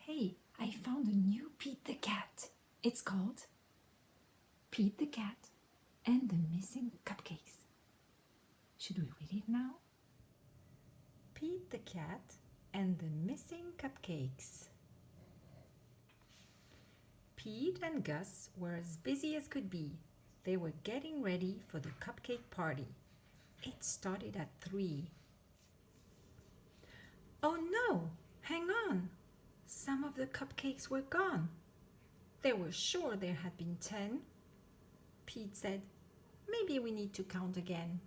Hey, I found a new Pete the Cat. It's called Pete the Cat and the Missing Cupcakes. Should we read it now? Pete the Cat and the Missing Cupcakes. Pete and Gus were as busy as could be. They were getting ready for the cupcake party. It started at 3. Oh no! Hang on! Some of the cupcakes were gone. They were sure there had been 10. Pete said, "Maybe we need to count again."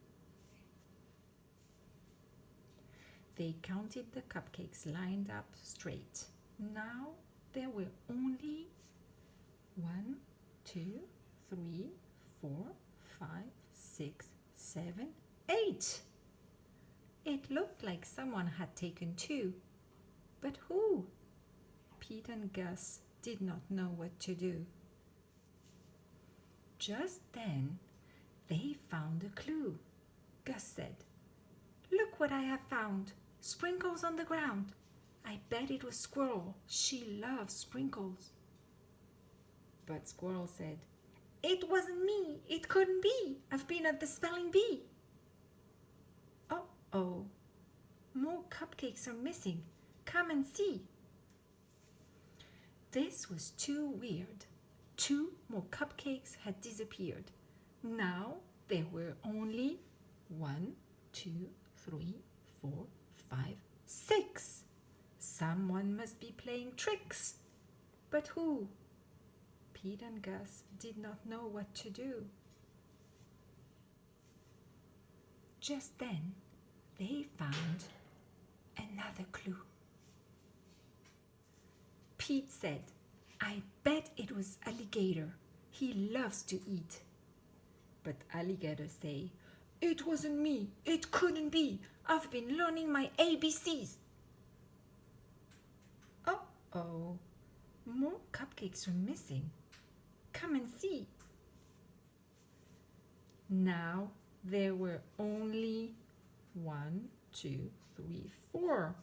They counted the cupcakes lined up straight. Now there were only 1, 2, 3, 4, 5, 6, 7, 8. It looked like someone had taken 2. But who? Pete and Gus did not know what to do. Just then, they found a clue. Gus said, "Look what I have found. Sprinkles on the ground. I bet it was Squirrel. She loves sprinkles." But Squirrel said, "It wasn't me. It couldn't be. I've been at the spelling bee." Uh-oh. More cupcakes are missing. Come and see. This was too weird. 2 more cupcakes had disappeared. Now there were only 1, 2, 3, 4, 5, 6. Someone must be playing tricks. But who? Pete and Gus did not know what to do. Just then, they found another clue. Pete said, "I bet it was Alligator. He loves to eat." But Alligator said, "It wasn't me. It couldn't be. I've been learning my ABCs." Uh-oh. More cupcakes are missing. Come and see. Now there were only 1, 2, 3, 4.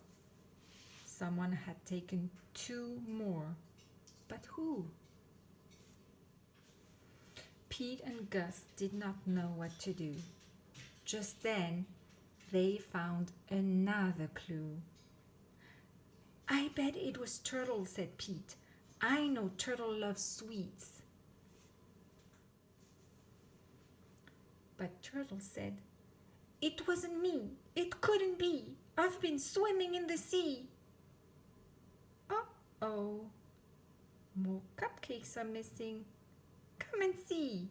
Someone had taken 2 more. But who? Pete and Gus did not know what to do. Just then, they found another clue. "I bet it was Turtle," said Pete. "I know Turtle loves sweets." But Turtle said, "It wasn't me. It couldn't be. I've been swimming in the sea." Uh-oh. More cupcakes are missing. Come and see.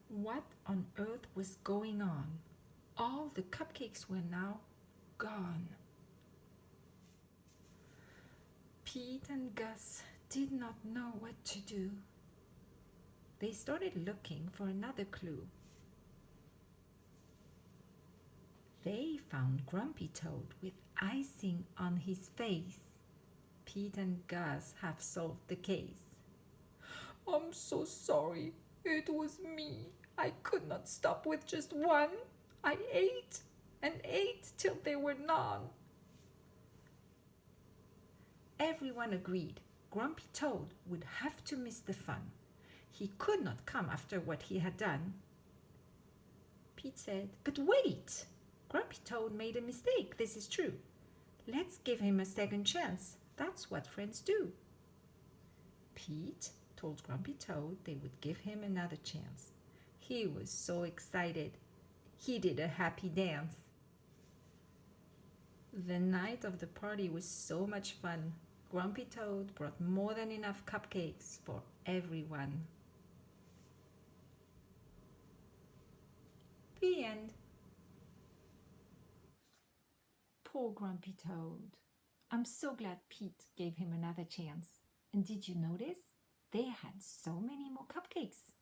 What on earth was going on? All the cupcakes were now gone. Pete and Gus did not know what to do. They started looking for another clue. They found Grumpy Toad with icing on his face. Pete and Gus have solved the case. "I'm so sorry. It was me. I could not stop with just one. I ate and ate till there were none." Everyone agreed Grumpy Toad would have to miss the fun. He could not come after what he had done. Pete said, "But wait! Grumpy Toad made a mistake, this is true. Let's give him a second chance. That's what friends do." Pete told Grumpy Toad they would give him another chance. He was so excited. He did a happy dance. The night of the party was so much fun. Grumpy Toad brought more than enough cupcakes for everyone. The end. Poor Grumpy Toad. I'm so glad Pete gave him another chance. And did you notice? They had so many more cupcakes.